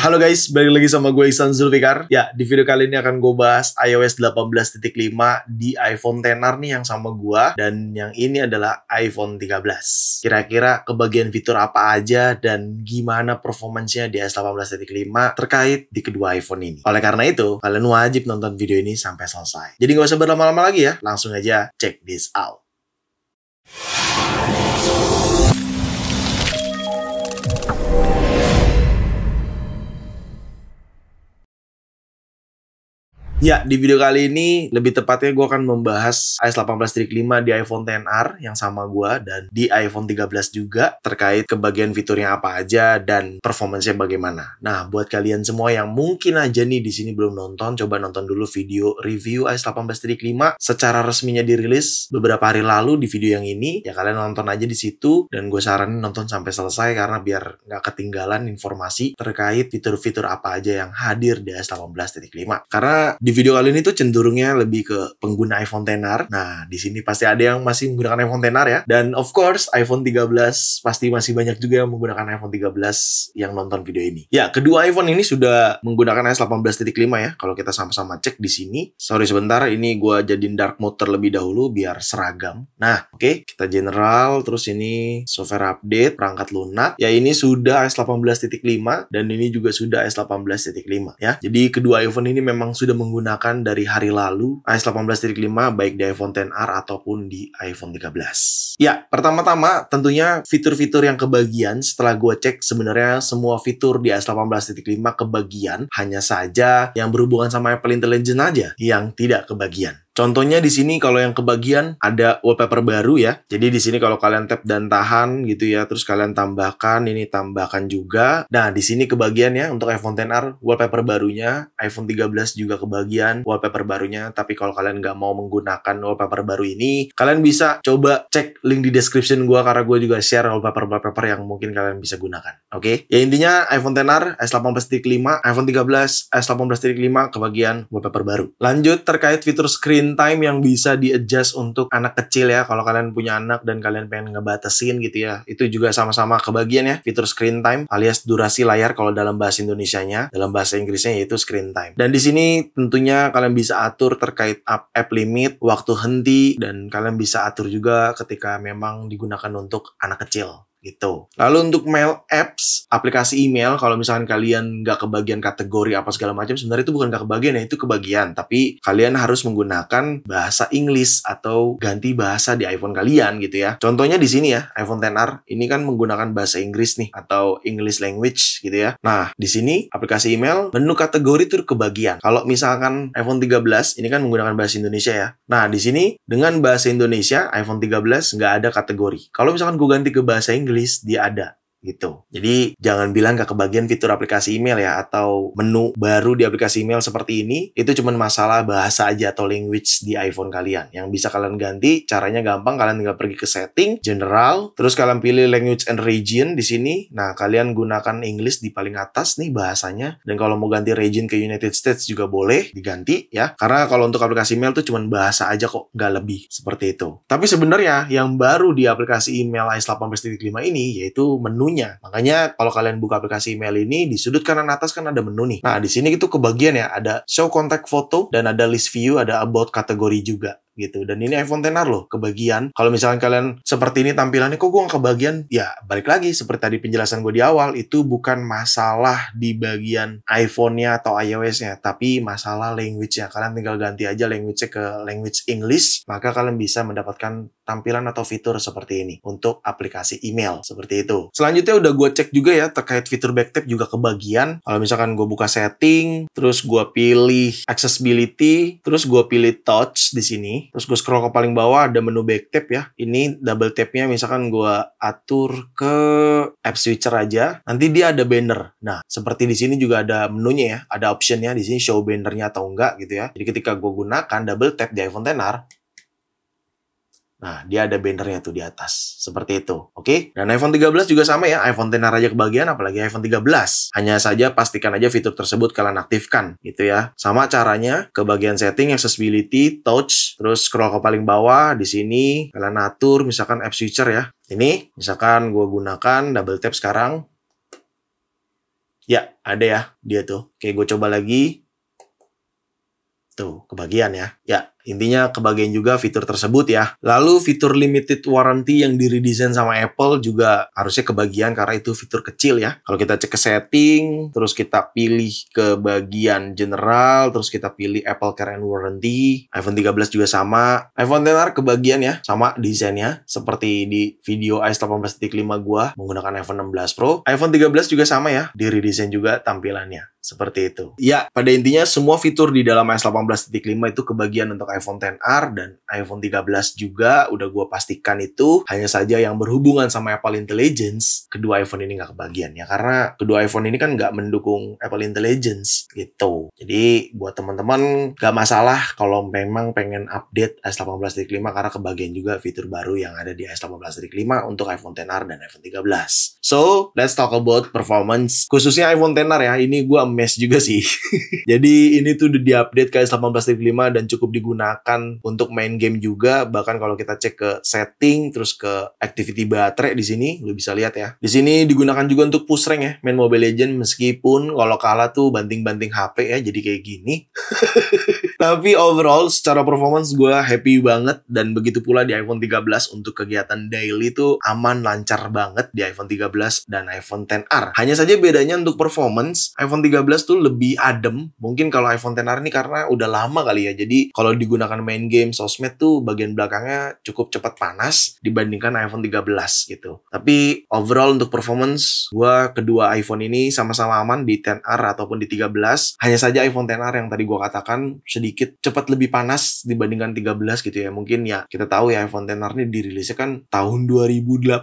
Halo guys, balik lagi sama gue Ihsan Zulfikar. Ya, di video kali ini akan gue bahas iOS 18.5 di iPhone XR nih yang sama gue. Dan yang ini adalah iPhone 13. Kira-kira kebagian fitur apa aja dan gimana performance-nya di iOS 18.5 terkait di kedua iPhone ini. Oleh karena itu, kalian wajib nonton video ini sampai selesai. Jadi gak usah berlama-lama lagi ya, langsung aja check this out. Ya, di video kali ini lebih tepatnya gue akan membahas iOS 18.5 di iPhone XR yang sama gue dan di iPhone 13 juga terkait kebagian fiturnya apa aja dan performance-nya bagaimana. Nah, buat kalian semua yang mungkin aja nih di sini belum nonton, coba nonton dulu video review iOS 18.5 secara resminya dirilis beberapa hari lalu di video yang ini. Ya kalian nonton aja di situ dan gue saranin nonton sampai selesai karena biar nggak ketinggalan informasi terkait fitur-fitur apa aja yang hadir di iOS 18.5. Karena di video kali ini tuh cenderungnya lebih ke pengguna iPhone XR. Nah, di sini pasti ada yang masih menggunakan iPhone XR ya. Dan of course, iPhone 13 pasti masih banyak juga yang menggunakan iPhone 13 yang nonton video ini. Ya, kedua iPhone ini sudah menggunakan iOS 18.5 ya. Kalau kita sama-sama cek di sini. Sorry sebentar, ini gue jadiin dark mode terlebih dahulu biar seragam. Nah, oke, kita general. Terus ini software update, perangkat lunak. Ya, ini sudah iOS 18.5 dan ini juga sudah iOS 18.5 ya. Jadi kedua iPhone ini memang sudah menggunakan dari hari lalu iOS 18.5 baik di iPhone XR ataupun di iPhone 13. Ya, pertama-tama tentunya fitur-fitur yang kebagian setelah gue cek sebenarnya semua fitur di iOS 18.5 kebagian, hanya saja yang berhubungan sama Apple Intelligence aja yang tidak kebagian. Contohnya di sini kalau yang kebagian ada wallpaper baru ya. Jadi di sini kalau kalian tap dan tahan gitu ya, terus kalian tambahkan, ini tambahkan juga. Nah, di sini kebagian ya untuk iPhone XR wallpaper barunya, iPhone 13 juga kebagian wallpaper barunya. Tapi kalau kalian nggak mau menggunakan wallpaper baru ini, kalian bisa coba cek link di description gua karena gue juga share wallpaper yang mungkin kalian bisa gunakan. Oke? Ya intinya iPhone XR iOS 18.5, iPhone 13 iOS 18.5 kebagian wallpaper baru. Lanjut terkait fitur screen time yang bisa di-adjust untuk anak kecil ya. Kalau kalian punya anak dan kalian pengen ngebatasin gitu ya, itu juga sama-sama kebagian ya, fitur screen time alias durasi layar kalau dalam bahasa Indonesianya, dalam bahasa Inggrisnya yaitu screen time. Dan di sini tentunya kalian bisa atur terkait app limit, waktu henti, dan kalian bisa atur juga ketika memang digunakan untuk anak kecil gitu. Lalu untuk mail apps, aplikasi email, kalau misalkan kalian nggak kebagian kategori apa segala macam, sebenarnya itu bukan nggak kebagian ya, itu kebagian. Tapi kalian harus menggunakan bahasa Inggris atau ganti bahasa di iPhone kalian gitu ya. Contohnya di sini ya, iPhone XR ini kan menggunakan bahasa Inggris nih atau English language gitu ya. Nah, di sini aplikasi email, menu kategori itu kebagian. Kalau misalkan iPhone 13 ini kan menggunakan bahasa Indonesia ya. Nah, di sini dengan bahasa Indonesia iPhone 13 nggak ada kategori. Kalau misalkan gue ganti ke bahasa Inggris, dia ada gitu. Jadi jangan bilang gak kebagian fitur aplikasi email ya, atau menu baru di aplikasi email seperti ini. Itu cuma masalah bahasa aja atau language di iPhone kalian. Yang bisa kalian ganti, caranya gampang, kalian tinggal pergi ke setting, general, terus kalian pilih language and region di sini. Nah, kalian gunakan English di paling atas nih bahasanya. Dan kalau mau ganti region ke United States juga boleh diganti ya. Karena kalau untuk aplikasi email tuh cuma bahasa aja kok, nggak lebih seperti itu. Tapi sebenarnya yang baru di aplikasi email iOS 18.5 ini yaitu menunya. Makanya kalau kalian buka aplikasi email ini, di sudut kanan atas kan ada menu nih. Nah, di sini itu kebagian ya, ada show contact photo dan ada list view, ada about kategori juga gitu. Dan ini iPhone XR loh, kebagian. Kalau misalkan kalian seperti ini tampilannya, kok gue nggak kebagian? Ya, balik lagi seperti tadi penjelasan gue di awal, itu bukan masalah di bagian iPhone-nya atau iOS-nya, tapi masalah language-nya. Kalian tinggal ganti aja language-nya ke language English, maka kalian bisa mendapatkan tampilan atau fitur seperti ini untuk aplikasi email, seperti itu. Selanjutnya udah gue cek juga ya, terkait fitur backtap juga kebagian. Kalau misalkan gue buka setting, terus gue pilih accessibility, terus gue pilih touch di sini, terus gue scroll ke paling bawah ada menu backtap ya. Ini double tapnya misalkan gue atur ke app switcher aja, nanti dia ada banner. Nah, seperti di sini juga ada menunya ya, ada optionnya di sini show bannernya atau enggak gitu ya. Jadi ketika gue gunakan double tap di iPhone XR, nah, dia ada bannernya tuh di atas. Seperti itu. Oke? Dan iPhone 13 juga sama ya. iPhone XR aja kebagian, apalagi iPhone 13. Hanya saja pastikan aja fitur tersebut kalian aktifkan. Gitu ya. Sama caranya, ke bagian setting, accessibility, touch, terus scroll ke paling bawah. Di sini, kalian atur misalkan app switcher ya. Ini, misalkan gue gunakan double tap sekarang. Ya, ada ya dia tuh. Oke, gue coba lagi. Tuh, kebagian ya. Ya, intinya kebagian juga fitur tersebut ya. Lalu fitur limited warranty yang diredesign sama Apple juga harusnya kebagian karena itu fitur kecil ya. Kalau kita cek ke setting, terus kita pilih ke bagian general, terus kita pilih Apple Care and Warranty. iPhone 13 juga sama. iPhone XR kebagian ya, sama desainnya. Seperti di video iOS 18.5 gua menggunakan iPhone 16 Pro. iPhone 13 juga sama ya, diredesign juga tampilannya. Seperti itu. Ya, pada intinya semua fitur di dalam iOS 18.5 itu kebagian untuk iPhone XR dan iPhone 13 juga udah gue pastikan itu. Hanya saja yang berhubungan sama Apple Intelligence, kedua iPhone ini nggak kebagian ya. Karena kedua iPhone ini kan nggak mendukung Apple Intelligence gitu. Jadi buat teman-teman nggak masalah kalau memang pengen update iOS 18.5 karena kebagian juga fitur baru yang ada di iOS 18.5 untuk iPhone XR dan iPhone 13. So, let's talk about performance. Khususnya iPhone XR ya, ini gue amazed juga sih. Jadi ini tuh udah di-update ke iOS 18.5 dan cukup digunakan untuk main game juga. Bahkan kalau kita cek ke setting, terus ke activity baterai di sini, lu bisa lihat ya. Di sini digunakan juga untuk push rank ya, main Mobile Legends meskipun kalau kalah tuh banting-banting HP ya, jadi kayak gini. Tapi overall secara performance gue happy banget dan begitu pula di iPhone 13 untuk kegiatan daily tuh aman lancar banget di iPhone 13 dan iPhone XR. Hanya saja bedanya untuk performance iPhone 13 tuh lebih adem. Mungkin kalau iPhone XR ini karena udah lama kali ya. Jadi kalau digunakan main game sosmed tuh bagian belakangnya cukup cepat panas dibandingkan iPhone 13 gitu. Tapi overall untuk performance gue kedua iPhone ini sama-sama aman di XR ataupun di 13. Hanya saja iPhone XR yang tadi gue katakan sedikit cepat lebih panas dibandingkan 13 gitu ya. Mungkin ya kita tahu ya iPhone XR ini dirilisnya kan tahun 2018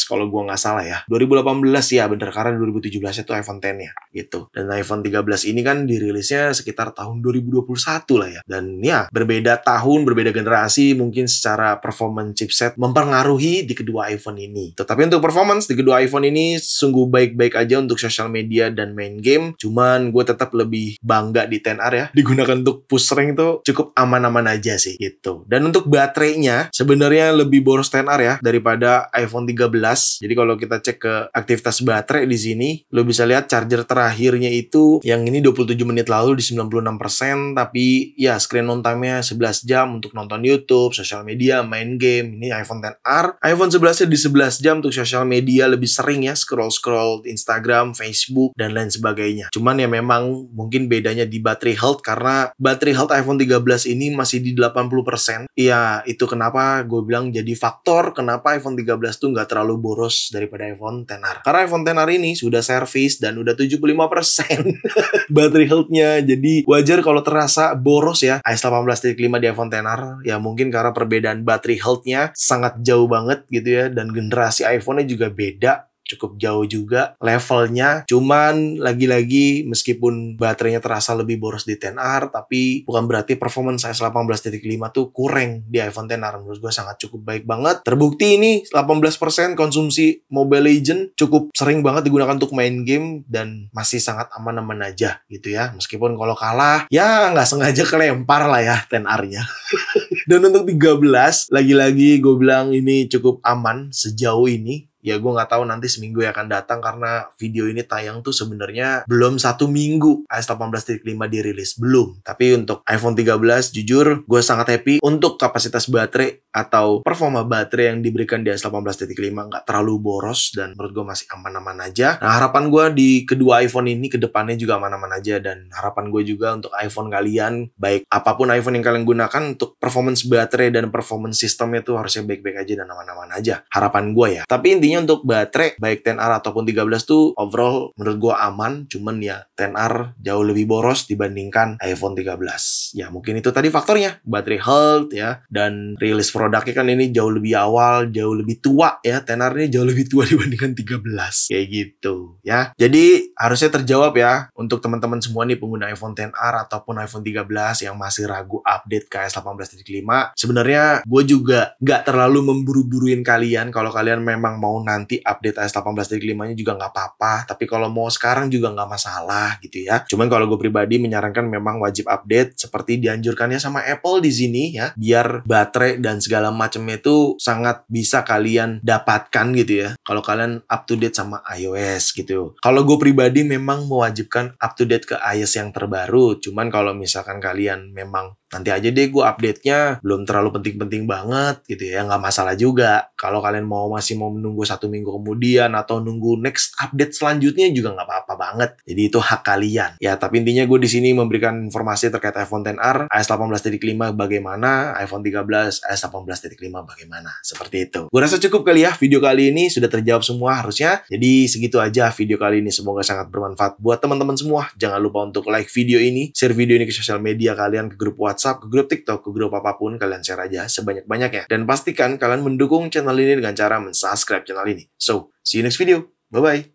kalau gua nggak salah ya. 2018 ya bener karena 2017 itu iPhone X ya gitu. Dan iPhone 13 ini kan dirilisnya sekitar tahun 2021 lah ya. Dan ya berbeda tahun, berbeda generasi mungkin secara performance chipset mempengaruhi di kedua iPhone ini. Tetapi untuk performance di kedua iPhone ini sungguh baik-baik aja untuk social media dan main game. Cuman gue tetap lebih bangga di XR ya. Digunakan untuk push rank itu cukup aman-aman aja sih gitu. Dan untuk baterainya sebenarnya lebih boros XR ya daripada iPhone 13. Jadi kalau kita cek ke aktivitas baterai di sini, lo bisa lihat charger terakhirnya itu yang ini 27 menit lalu di 96%, tapi ya screen on time-nya 11 jam untuk nonton YouTube, sosial media, main game. Ini iPhone XR. iPhone 11-nya di 11 jam untuk sosial media lebih sering ya, scroll-scroll Instagram, Facebook, dan lain sebagainya. Cuman ya memang mungkin bedanya di battery health karena battery health iPhone 13 ini masih di 80%. Ya, itu kenapa gue bilang jadi faktor kenapa iPhone 13 tuh nggak terlalu boros daripada iPhone XR. Karena iPhone XR ini sudah servis dan udah 75% battery health-nya. Jadi wajar kalau terasa boros ya iOS 18.5 di iPhone XR. Ya mungkin karena perbedaan battery health-nya sangat jauh banget gitu ya. Dan generasi iPhone-nya juga beda. Cukup jauh juga levelnya. Cuman lagi-lagi meskipun baterainya terasa lebih boros di XR, tapi bukan berarti performance iOS 18.5 tuh kurang di iPhone XR. Menurut gue sangat cukup baik banget. Terbukti ini 18% konsumsi Mobile Legends cukup sering banget digunakan untuk main game dan masih sangat aman-aman aja gitu ya. Meskipun kalau kalah ya nggak sengaja kelempar lah ya XR-nya. Dan untuk 13 lagi-lagi gue bilang ini cukup aman sejauh ini. Ya gue nggak tahu nanti seminggu yang akan datang karena video ini tayang tuh sebenarnya belum 1 minggu iOS 18.5 dirilis, belum. Tapi untuk iPhone 13 jujur gue sangat happy untuk kapasitas baterai atau performa baterai yang diberikan di iOS 18.5 nggak terlalu boros dan menurut gue masih aman-aman aja. Nah harapan gue di kedua iPhone ini ke depannya juga aman-aman aja dan harapan gue juga untuk iPhone kalian, baik apapun iPhone yang kalian gunakan untuk performance baterai dan performance sistemnya tuh harusnya baik-baik aja dan aman-aman aja. Harapan gue ya. Tapi intinya untuk baterai baik XR ataupun 13 tuh overall menurut gua aman, cuman ya XR jauh lebih boros dibandingkan iPhone 13. Ya mungkin itu tadi faktornya, baterai health ya, dan rilis produknya kan ini jauh lebih awal, jauh lebih tua ya, XR ini jauh lebih tua dibandingkan 13 kayak gitu ya. Jadi harusnya terjawab ya untuk teman-teman semua nih pengguna iPhone XR ataupun iPhone 13 yang masih ragu update ke iOS 18.5. Sebenarnya gue juga nggak terlalu memburu-buruin kalian kalau kalian memang mau nanti update iOS 18.5-nya juga nggak apa-apa, tapi kalau mau sekarang juga nggak masalah gitu ya. Cuman kalau gue pribadi menyarankan memang wajib update seperti dianjurkannya sama Apple di sini ya, biar baterai dan segala macamnya itu sangat bisa kalian dapatkan gitu ya kalau kalian up to date sama iOS gitu. Kalau gue pribadi memang mewajibkan up to date ke iOS yang terbaru, cuman kalau misalkan kalian memang nanti aja deh gue update-nya belum terlalu penting-penting banget gitu ya, nggak masalah juga. Kalau kalian masih mau menunggu 1 minggu kemudian atau nunggu next update selanjutnya juga nggak apa-apa banget. Jadi itu hak kalian. Ya, tapi intinya gue di sini memberikan informasi terkait iPhone XR, iOS 18.5 bagaimana, iPhone 13, iOS 18.5 bagaimana. Seperti itu. Gue rasa cukup kali ya video kali ini, sudah terjawab semua harusnya. Jadi segitu aja video kali ini, semoga sangat bermanfaat buat teman-teman semua. Jangan lupa untuk like video ini, share video ini ke sosial media kalian, ke grup WhatsApp, ke grup TikTok, ke grup apapun, kalian share aja sebanyak-banyaknya. Dan pastikan kalian mendukung channel ini dengan cara mensubscribe channel ini. So, see you next video. Bye-bye.